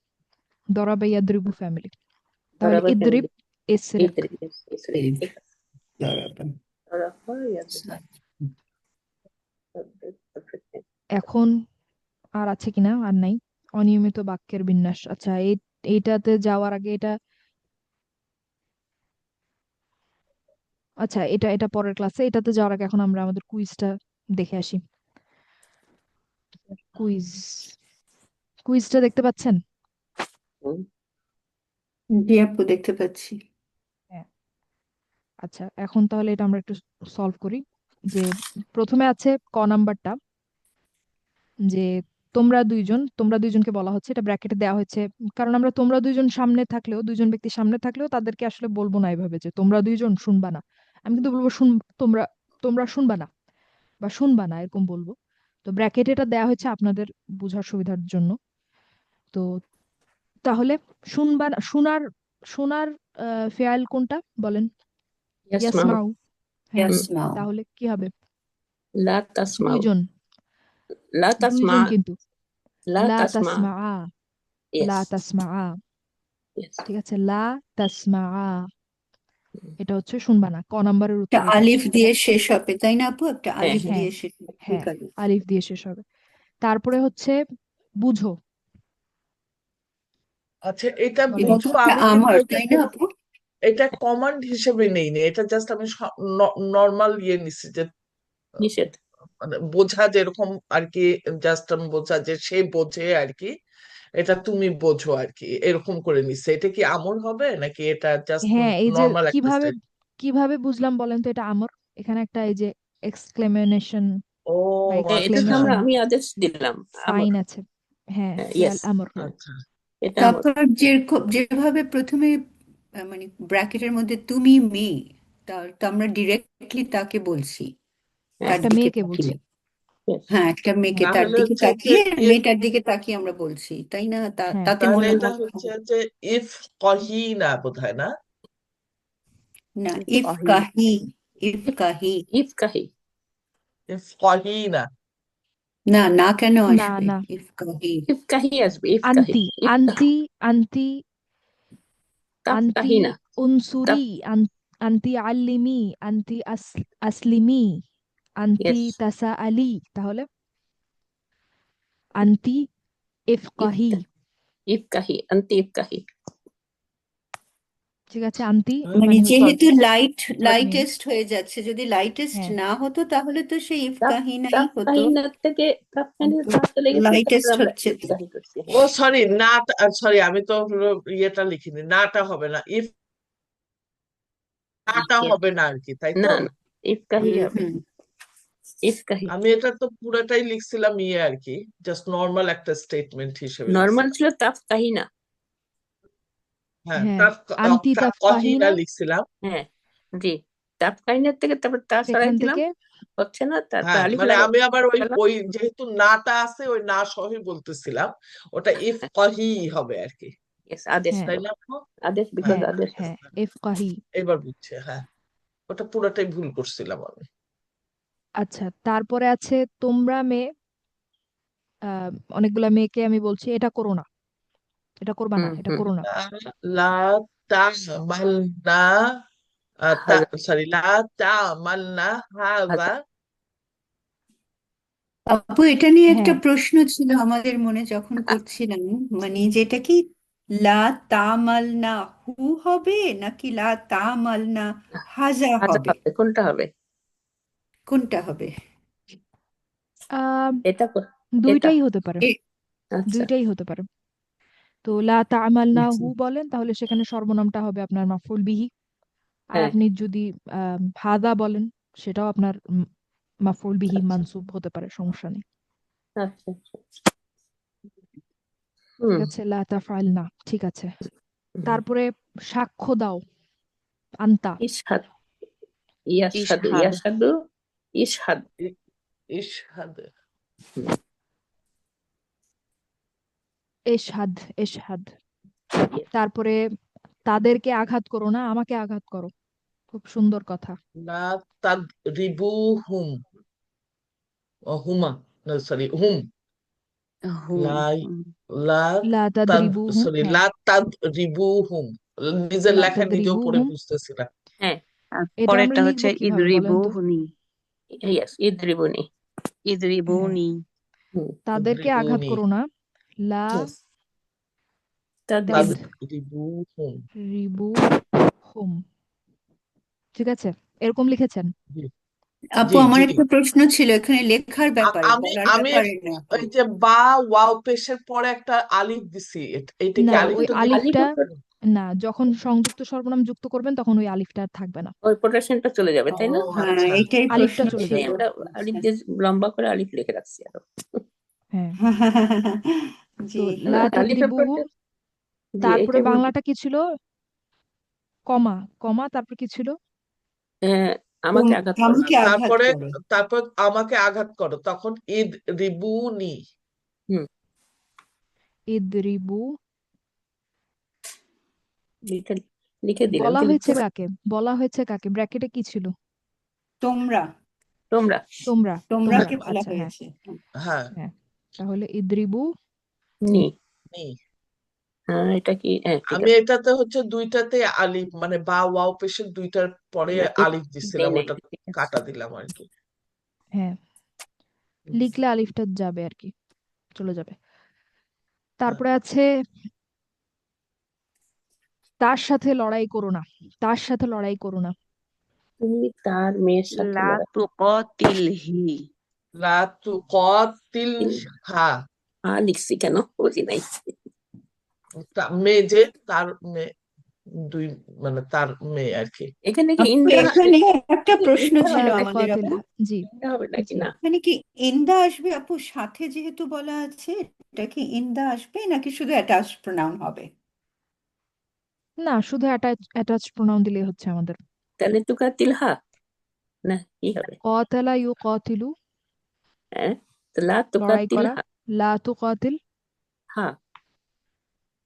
দরাবা ইয়াদ্রিবু ফ্যামিলি। তাহলে বরাবর ইদ্রিব ফ্যামিলি। ইসরেক। ইদ্রিব, ইসরিক, ঠিক আছে। দাঁড়াবেন। বরাবর ইদ্রিব, perfect. এখন আর আছে কিনা, আর নাই। অনিয়মিত বাক্যের বিন্যাস, আচ্ছা এইটাতে যাওয়ার আগে এটা, আচ্ছা এটা এটা পরের ক্লাসে, এটাতে যাওয়ার আগে এখন আমরা আমাদের কুইজটা দেখে আসি। কুইজ, কুইজটা দেখতে পাচ্ছেন? হুম, জি আপু, দেখতে পাচ্ছি। হ্যাঁ। আচ্ছা এখন তাহলে এটা আমরা একটু সলভ করি। যে প্রথমে আছে ক নাম্বারটা, যে তোমরা দুইজনকে বলা হচ্ছে, এটা ব্র্যাকেটে দেওয়া হয়েছে, কারণ আমরা তোমরা দুইজন সামনে থাকলেও, দুইজন ব্যক্তি সামনে থাকলেও তাদেরকে আসলে বলবো না এভাবে যে তোমরা দুইজন শুনবা না। আমি কিন্তু বলবো তোমরা তোমরা শুনবা না বা শুনবা না, এরকম বলবো। তো ব্র্যাকেটে এটা দেওয়া হয়েছে আপনাদের বোঝার সুবিধার জন্য। তো তাহলে শুনবা না, শোনার শোনার ফেয়াল কোনটা বলেন? يسمع ইয়াসমাউ। হ্যাঁ, ইয়াসমাউ। তাহলে কি হবে? لا تسمع দুইজন, لا দুইজন تسمع কিন্তু। لا লা تسمع তাসমা, লা yes তাসমা, yes ঠিক আছে, লা তাসমা, এটা হচ্ছে শুনবা না। ক নাম্বারের একটা উত্তর এটা। আলিফ দিয়ে শেষ হবে তাই না আপু? একটা হ্যাঁ আলিফ হ্যাঁ হ্যাঁ দিয়ে শেষ হবে, ঠিক হ্যাঁ, আলিফ। আলিফ দিয়ে শেষ হবে। তারপরে হচ্ছে বুঝো, আচ্ছা, এটা বলেন। এটা তো বুঝো, একটা আমি কিন্তু আমার তাই এটাকে না আপু? এটা কমান্ড হিসেবে নেইনি, এটা জাস্ট আমি নর্মাল ইয়ে নিছি যে নিষেধ মানে বোঝা যেরকম আর কি, জাস্ট আমি বোঝা যে সে বোঝে আর কি, এটা তুমি বোঝো আর কি, এরকম করে নিচ্ছে। এটা কি আমল হবে নাকি এটা জাস্ট হ্যাঁ, এই যে নর্মাল একটা কিভাবে স্টেট? কিভাবে বুঝলাম বলেন তো এটা আমর? এখানে একটা এই যে এক্সক্লেমেশন ও বা এটা তো আচ্ছা এক্সক্লেমেশন আমি আদেশ দিলাম আমর সাইন আছে। হ্যাঁ, ইয়েস ফেয়াল আমর। আচ্ছা এটা আমর তারপর যেভাবে প্রথমে মানে ব্র্যাকেটের মধ্যে তুমি মেয়ে, তো আমরা ডিরেক্টলি তাকে বলছি, হ্যাঁ তার একটা দিকে মেয়েকে বলছি। তাকিয়ে। yes হ্যাঁ, একটা মেয়েকে হ্যাঁ তার তাহলে দিকে হচ্ছে যে তাকিয়ে, if, মেয়েটার দিকে তাকিয়ে আমরা বলছি তাই না? হ্যাঁ তাতে তাহলে মনে এটা হয় হচ্ছে যে ইফ কহিনা বোধহয় না? না, ইফ ইফকাহি কাহি, ইফ কাহি। ইফকাহি ইফ কহিনা না, না কেন না আসবে? না, ইফ কাহি। ইফকাহি আসবে ইফকাহি আন্তি ইফকাহি আন্তি আন্তি আন্তি তাফকাহিনা তাফ উনসুরি, আন্তি আল্লিমি, আন্তি আসলিমি, আন্তি ইয়েস তাসা আলি। তাহলে আন্তি ইফকাহি, ইফকাহি আন্তি ইফকাহি ঠিক আছে। আন্তি মানে মানে হচ্ছে যেহেতু আপনি। লাইটেস্ট হয়ে যাচ্ছে, যদি লাইটেস্ট হ্যাঁ, না হতো তাহলে তো সেই ইফ তাফ কাহি নাই হতো, তাফকাহিনা থেকে তাফকাহিনা কিন্তু তা চলে গেছে তারপরে লাইটেস্ট আমরা হচ্ছে তো। ইফকাহি করছি ও হ্যাঁ সরি, না, সরি, আমি তো হলো ইয়েটা লিখিনি, নাটা হবে না, ইফ নাটা Yes. হবে না আর কি, তাই তো? না না ইফকাহি হুম হবে হুম। ইফকাহি আমি এটা তো পুরোটাই লিখছিলাম ইয়ে আর কি, জাস্ট নর্মাল একটা স্টেটমেন্ট হিসেবে নর্মাল লিখছিলাম। ছিল তাফকাহিনা হ্যাঁ, হ্যাঁ, তার আন্তি কহিনা তাফকাহিনা, লিখছিলাম। হ্যাঁ জি তাফকাহিনার থেকে তারপর তা সরাই সেখান দিলাম থেকে। হচ্ছে না তারপর হ্যাঁ, আলিফ মানে লাগাই আমি আবার ওই দিলাম ওই যেহেতু নাটা আছে, ওই না সহই বলতেছিলাম, ওটা ইফ কহি হবে আর কি, ইয়েস আদেশ হ্যাঁ তাই তো না আপু? আদেশ বিকজ হ্যাঁ হ্যাঁ আদেশ হ্যাঁ, ইফকাহি। এবার বুঝছে, হ্যাঁ, ওটা পুরোটাই ভুল করছিলাম আমি। আচ্ছা, তারপরে আছে তোমরা মেয়ে। অনেকগুলা মেয়েকে আমি বলছি এটা করো না, এটা করবা না, হুম এটা হুম করো না। লা লা তা'মালনা, হাজা সরি, লা তা'মালনা হাযা। হাজা আপু, এটা নিয়ে একটা হ্যাঁ, প্রশ্ন ছিল আমাদের মনে যখন করছিলাম, মানে যেটা কি লা তামাল না হু হবে নাকি লা তামাল না হাজা হাজা হবে? হবে কোনটা হবে কোনটা হবে? আহ, এটা এটা দুইটাই হতে পারে, এ- আচ্ছা দুইটাই হতে পারে। তো লা তা'মালনা আচ্ছা। হু বলেন তাহলে সেখানে সর্বনামটা হবে আপনার মাফউল বিহি। আর হ্যাঁ আপনি যদি হাদা বলেন, সেটাও আপনার মাফউল বিহি আচ্ছা মানসুব হতে পারে, সমস্যা নেই। আচ্ছা আচ্ছা ঠিক হুম আছে, লা তাফআল না, ঠিক আছে। হুম। তারপরে সাক্ষ্য দাও, আন্তা। ইশহাদ ইয়াশহাদু ইশহাদ ইয়াশহাদু ইশহাদ ই- ইশহাদ। হুম, এশহাদ, এশহাদ। yes. তারপরে তাদেরকে আঘাত করো না, আমাকে আঘাত করো। খুব সুন্দর কথা। লা তাদরিবুহুম, হুমা, সরি, হুম। হুম লা হুম, লা লা তাদ তাদরিবুহুম, সরি, হ্যাঁ, লা তাদরিবুহুম, নিজের লা লেখা নিজেও পড়ে তাদরিবুহুম। বুঝতেছি না। হ্যাঁ আর এটা আমরা পরেরটা লিখবো হচ্ছে কিভাবে বলেন তো? ইদরিবুহুনি, ইয়েস ইদরিবুনি হ্যাঁ, ইদরিবুনি, হুম তাদেরকে আঘাত তাদরিবুনি, করো না। লা ইয়েস তাদরিবু তাদরিবুহুম। তাদরিবুহুম, ঠিক আছে, এরকম লিখেছেন? জি আপু, জি আমার জি। একটা প্রশ্ন ছিল এখানে লেখার ব্যাপারে, আমি বলার আমি ব্যাপারে না আপু। ওই যে বা ওয়াও পেশের পরে একটা আলিফ দিছি, এইটা কি না, ওই আলিফটা দিব? আলিফ আলিফটা না, যখন সংযুক্ত সর্বনাম যুক্ত করবেন তখন ওই আলিফটা আর থাকবে না। ওই প্রোটেকশনটা চলে যাবে ও তাই না হ্যাঁ, আচ্ছা, এটাই আলিফটা প্রশ্ন চলে এজন্যই যাবে। ছিল। আমরা আলিফ আচ্ছা। দিয়ে লম্বা করে আলিফ লিখে রাখছি আরো হ্যাঁ, জি। তো লা আলিফের পরে তাদরিবুহুম। জি তারপরে এটা বলবো বাংলাটা কি ছিল? কমা, কমা, তারপর কি ছিল? আহ, আমাকে আঘাত করো আমাকে আঘাত তারপরে করে। তারপর আমাকে আঘাত করো, তখন ঈদ রিবুনি। হুম ইদরিবু লিখে লিখে দিলাম, বলা কি লিখতে হয়েছে পারি? কাকে? বলা হয়েছে কাকে? ব্র্যাকেটে কি ছিল? তোমরা, তোমরা। তোমরা। তোমরা, তোমরাকে বলা আচ্ছা, হ্যাঁ হয়েছে। হ্যাঁ, হ্যাঁ। তাহলে ইদ্রিবু। নি। নি। হ্যাঁ, এটা কি? হ্যাঁ, ঠিক আমি আছে। এটাতে হচ্ছে দুইটাতে আলিফ, মানে বা ওয়াও পেশের দুইটার পরে না, আলিফ দেই দিছিলাম, নাই, ওটা ঠিক আছে। কাটা দিলাম আর কি। হ্যাঁ, লিখলে আলিফটা যাবে আর কি, চলে যাবে। হ্যাঁ। তারপরে আছে তার সাথে লড়াই করো না। তার সাথে লড়াই করো না। তুমি তার মেয়ের সাথে লা লড়াই তুকাতিলহি। লা তুকাতিল করতে। হা, লিখছি কেন বুঝি নাই। মেয়ে যে তার মেয়ে, দুই মানে তার মেয়ে আর কি। এখানে কি আপু, ইন্দা? এখানে একটা প্রশ্ন ইন্দা ছিল হবে লা নাকি? আমাদের তুকাতিল আপু। জি ইন্দা হবে নাকি? জি। না, এখানে কি ইন্দা আসবে আপু? সাথে যেহেতু বলা আছে, এটা কি ইন্দা আসবে নাকি শুধু অ্যাটাচ প্রনাউন হবে? না, শুধু অ্যাটাচ প্রোনাউন দিলেই হচ্ছে আমাদের। তাহলে তুকাতিল হা, না কি হবে? কাতালা ইউ কাতিলু, হ্যাঁ, তো লা লড়াই তুকাতিল করা। হা। লা তুকাতিল, হা।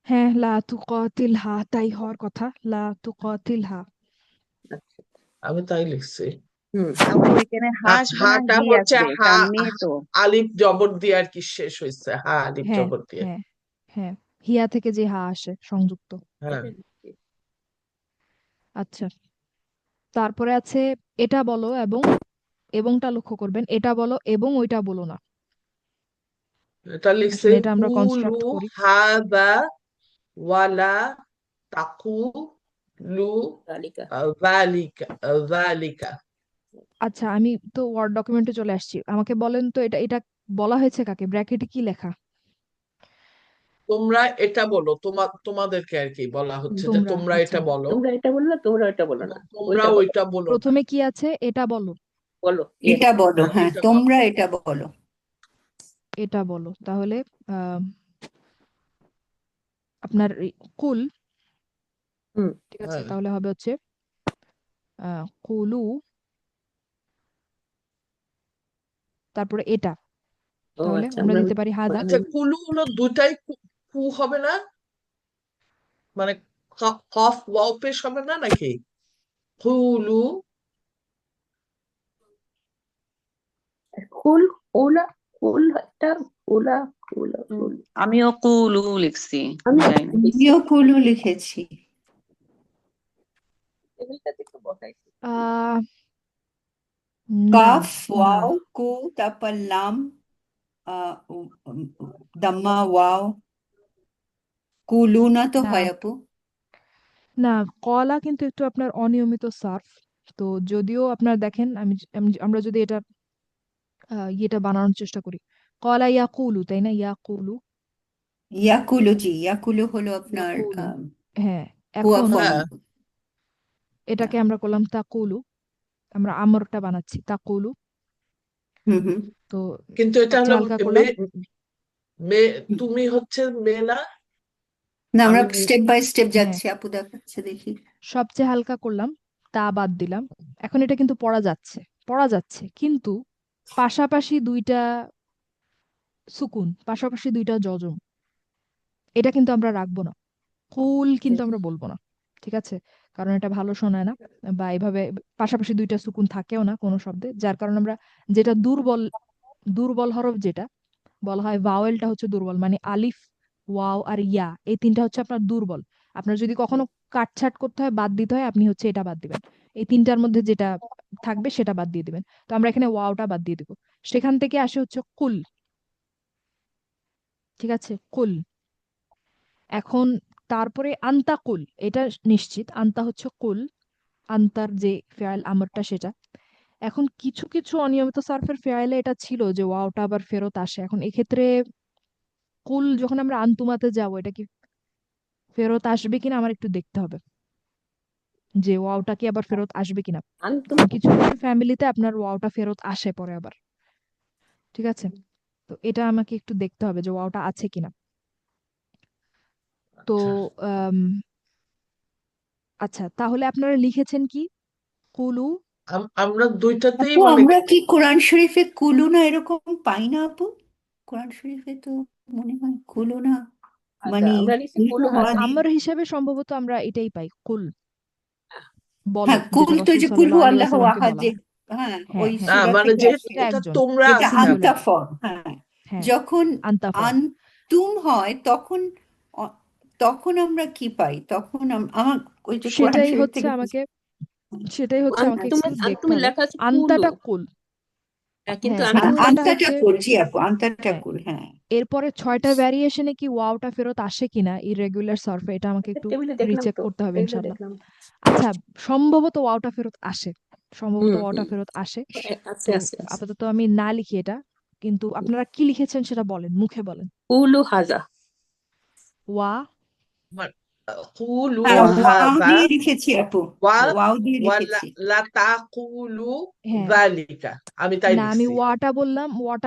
হ্যাঁ লা তুকাতিল হা, তাই হওয়ার কথা। লা তুকাতিল হা। আচ্ছা। আমি তাই লিখছি। হুম। আপু এখানে হা আসবে না হাটা হি হচ্ছে আসবে, হা, কারণ মেয়ে তো। আলিফ জবর দিয়ে আর কি শেষ হয়েছে, হা আলিফ হ্যাঁ জবর দিয়ে। হ্যাঁ হ্যাঁ, হিয়া থেকে যে হা আসে সংযুক্ত। হ্যাঁ, এটা লিখছি। আচ্ছা, তারপরে আছে এটা বলো এবং, এবংটা লক্ষ্য করবেন, এটা বলো এবং ওইটা বলো না। এটা লিখছে আসলে এটা আমরা কুলু কনস্ট্রাক্ট করি। হাদা ওয়ালা তাকুলু তালিকা। যালিকা যালিকা। আচ্ছা, আমি তো ওয়ার্ড ডকুমেন্টে চলে আসছি, আমাকে বলেন তো এটা এটা বলা হয়েছে কাকে? ব্র্যাকেটে কি লেখা? তোমরা এটা বলো, তোমাদেরকে আর কি বলা হচ্ছে যে তোমরা, তোমরা এটা আচ্ছা। বলো তোমরা এটা বললো, তোমরা ওটা বলো না, এবং তোমরা ওইটা বলো। ওইটা বলো না। প্রথমে কি আছে? এটা বলো। বলো কি এটা আছে? বলো, হ্যাঁ, হ্যাঁ, এটা বলো। তোমরা এটা বলো। এটা বলো, তাহলে আহ আপনার কুল, হুম। ঠিক আছে, হ্যাঁ, তাহলে হবে হচ্ছে কুলু, তারপরে এটা, ও তাহলে আচ্ছা, আমরা আমরা দিতে পারি হাদা। আচ্ছা, কুলু হলো দুটাই কু হবে না, মানে কফ ওয়াও পেশ হবে না নাকি? কুলু। ফুল, ওলা, ফুল একটা, ওলা, ওলা, ফুল। আমিও কুলু লিখছি, আমি যাই না। লিখছি, আমিও কুলু লিখেছি। টেবিলটাতে একটু বসাইছি। আহ না কাফ, না ওয়াও, কু, তারপর লাম, দাম্মা, ওয়াও, কুলু না তো না হয় আপু? না, কলা কিন্তু একটু আপনার অনিয়মিত সার্ফ। তো যদিও আপনার দেখেন, আমরা যদি এটা ইয়েটা বানানোর চেষ্টা করি, কলা ইয়াকুলু, তাই না? ইয়াকুলু, ইয়াকুলু, জি, ইয়াকুলু হলো আপনার ইয়াকুলু, হ্যাঁ। হুয়া এখন ফর্ম। হ্যাঁ, এটাকে আমরা করলাম তাকুলু, আমরা আমরটা বানাচ্ছি তাকুলু। হুম হুম তো কিন্তু এটা হলো সবচেয়ে হালকা করলাম। মেয়ে, মেয়ে তুমি হচ্ছে মেয়ে না? না, আমরা আমি স্টেপ বাই স্টেপ হ্যাঁ, যাচ্ছি, আপু দেখাচ্ছে দেখি। সবচেয়ে হালকা করলাম, তা বাদ দিলাম। এখন এটা কিন্তু পড়া যাচ্ছে, পড়া যাচ্ছে, কিন্তু পাশাপাশি দুইটা সুকুন, পাশাপাশি দুইটা যজম, এটা কিন্তু আমরা রাখবো না। কুল কিন্তু আমরা বলবো না, ঠিক আছে? কারণ এটা ভালো শোনায় না, বা এভাবে পাশাপাশি দুইটা সুকুন থাকেও না কোনো শব্দে, যার কারণে আমরা যেটা দুর্বল, দুর্বল হরফ যেটা বলা হয়, ভাওয়েলটা হচ্ছে দুর্বল, মানে আলিফ, ওয়াও আর ইয়া, এই তিনটা হচ্ছে আপনার দুর্বল। আপনার যদি কখনো কাটছাট করতে হয়, বাদ দিতে হয়, আপনি হচ্ছে এটা বাদ দিবেন। এই তিনটার মধ্যে যেটা থাকবে সেটা বাদ দিয়ে দিবেন। তো আমরা এখানে ওয়াওটা বাদ দিয়ে দিব। সেখান থেকে আসে হচ্ছে কুল, ঠিক আছে? কুল। এখন তারপরে আন্তা কুল, এটা নিশ্চিত আন্তা হচ্ছে কুল, আন্তার যে ফেয়াল আমরটা সেটা। এখন কিছু কিছু অনিয়মিত সার্ফের ফেয়ালে এটা ছিল যে ওয়াওটা আবার ফেরত আসে। এখন এক্ষেত্রে কুল যখন আমরা আন্তুমাতে যাব, এটা কি ফেরত আসবে কিনা আমার একটু দেখতে হবে, যে ওয়াওটা কি আবার ফেরত আসবে কিনা। আন্তুম। কারণ কিছু কিছু ফ্যামিলিতে আপনার ওয়াওটা ফেরত আসে পরে আবার, ঠিক আছে? তো এটা আমাকে একটু দেখতে হবে যে ওয়াওটা আছে কিনা। তো আচ্ছা, আম, আচ্ছা, তাহলে আপনারা লিখেছেন কি? কুলু। আমরা দুইটাতেই আপু, মানে আমরা কি কোরআন শরীফে কুলু না এরকম পাই না আপু? কোরআন শরীফে তো মনে হয় কুলু না। মানে আমরা নিচ্ছি কুল কুলু হওয়া হাজা। দিয়ে, আমার হিসাবে সম্ভবত আমরা এটাই পাই, কুল বলো, হ্যাঁ কুল যেটা তো রাসূল যে কুল হু সাল্লাল্লাহু আলাইহি আল্লাহু ওয়াসাল্লামকে আহাদ, বলা যে হয়। হ্যাঁ হ্যাঁ ওই হ্যাঁ সূরা মানে থেকে যেহেতু আসে, এটা এটা একজন, তোমরা যেটা আছে, হ্যাঁ সিঙ্গুলার। আনতা ফর্ম। হ্যাঁ হ্যাঁ, যখন আনতা ফর্ম। আনতুম হয় তখন তখন আমরা কি পাই? তখন আমার ওই যে কোরআন সেটাই শরীফ হচ্ছে থেকে আমাকে সেটাই হচ্ছে আমাকে আন্তুমে একটু দেখতে আন্তুমে হবে। লেখা আছে কুলু, আন্তাটা কুল। কিন্তু হ্যাঁ, আন্তুমে আন্তাটা লেখা আনতাটা হচ্ছে, কুল, জি আপু, আনতাটা হ্যাঁ, কুল, হ্যাঁ। এরপরে 6টা ভ্যারিয়েশনে কি ওয়াওটা ফেরত আসে কিনা ইররেগুলার সার্ফে, এটা আমাকে একটু টেবিলে দেখলাম রিচেক তো, করতে হবে টেবিলে ইনশাল্লাহ। দেখলাম। আচ্ছা, সম্ভবত ওয়াওটা ফেরত আসে, সম্ভবত হুম ওয়াওটা হুম ফেরত আসে। আছে তো আছে আছে। আপাতত আমি না লিখি এটা, কিন্তু আপনারা কি লিখেছেন সেটা বলেন, মুখে বলেন। কুলু হাজা। ওয়া মানে কুলু হ্যাঁ ওয়া ওয়াও হাযা দিয়ে লিখেছি আপু, ওয়া ওয়াও দিয়ে ওয়া লা লিখেছি। লা তাকুলু হ্যাঁ, যালিকা, আমি তাই না আমি লিখছি। ওয়াটা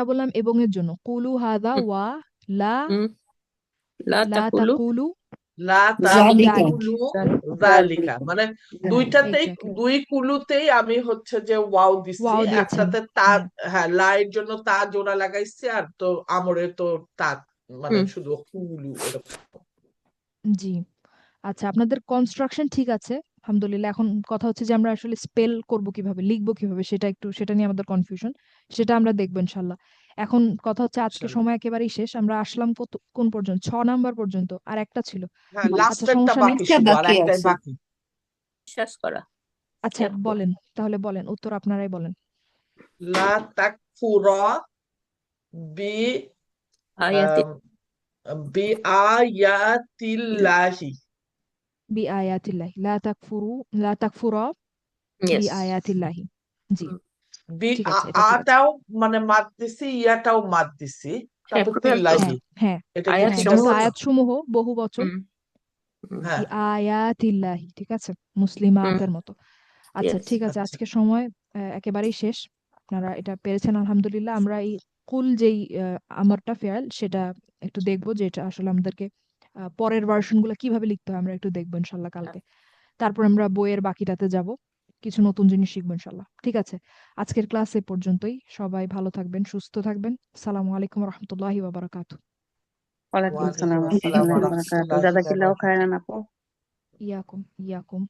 বললাম এবং এর জন্য, কুলু হাদা হুম ওয়া লা হুম। লা লা তাকুলু তাকুলু লা জালিকা, তাকুলু যালিকা, যালিকা। মানে হ্যাঁ দুইটাতেই, এক্স্যাক্টলি, দুই কুলুতেই আমি হচ্ছে যে ওয়াও দিচ্ছি, ওয়াও দিয়েছেন। একটাতে তা, হ্যাঁ, হ্যাঁ লাইয়ের জন্য তা জোড়া লাগাইছি, আর তো আমরে তো তা, মানে হুম শুধু কুলু এরকম। জি। আচ্ছা, আপনাদের কনস্ট্রাকশন ঠিক আছে আলহামদুলিল্লাহ। এখন কথা হচ্ছে যে আমরা আসলে স্পেল করব কিভাবে, লিখবো কিভাবে, সেটা নিয়ে আমাদের কনফিউশন, সেটা আমরা দেখবো ইনশাল্লাহ। এখন কথা হচ্ছে আজকে ইনশাল্লাহ। সময় একেবারেই শেষ, আমরা আসলাম কোন পর্যন্ত, 6 নাম্বার পর্যন্ত, আর একটা ছিল। হ্যাঁ হুম, আচ্ছা লাস্টেরটা সমস্যা নেই। বাকি একটা ছিল, আর বাকি একটাই আছে। বাকি। বিশ্বাস করা। আচ্ছা ইয়াকু। বলেন, তাহলে বলেন, উত্তর আপনারাই বলেন। লা তাকফুরা বি আয়াতি। আম, বি আয়াতিল্লাহি। বি আয়াতিল্লাহি, লা তাকফুরা বি ইয়েস। আয়াতিল্লাহি। জি, বি ঠিক আছে, এটা ঠিক আছে। আটাও মানে মাদ দিছি, ইয়াটাও মাদ দিছি, হ্যাঁ তারপর টোটাল তো হ্যাঁ তিল্লাহি। হ্যাঁ এটা কি আয়াত হ্যাঁ, ঠিক যেহেতু সমূহ আছে? তো। আয়াতসমূহ বহু বচন, হুম হুম বি হ্যাঁ, আয়াতিল্লাহি, ঠিক আছে, হুম। মুসলিমাতের মতো। আচ্ছা ইয়েস। ঠিক আছে, আচ্ছা। আজকে সময় একেবারেই শেষ, আপনারা এটা পেরেছেন আলহামদুলিল্লাহ। আমরা এই কুল যেই আমারটা ফেয়াল সেটা একটু দেখবো, যে এটা আসলে আমাদেরকে পরের ভার্সন গুলো কিভাবে লিখতে হয় আমরা একটু দেখবো ইনশাল্লাহ কালকে। তারপর আমরা বইয়ের বাকিটাতে যাব, কিছু নতুন জিনিস শিখবো ইনশাল্লাহ। ঠিক আছে, আজকের ক্লাস এ পর্যন্তই। সবাই ভালো থাকবেন, সুস্থ থাকবেন। আসসালামু আলাইকুম রহমতুল্লাহি ওয়া বারাকাতুহু। ওয়ালাইকুম আসসালাম ওয়ালাইকুম আসসালাম ওয়া রহমতুল্লাহি ওয়া বারাকাতুহু। রাহমাতুল্লাহি ওয়া জাযাকিল্লাহু বারাকাতুহু। খায়রান আপু। ইয়াকুম ইয়াকুম।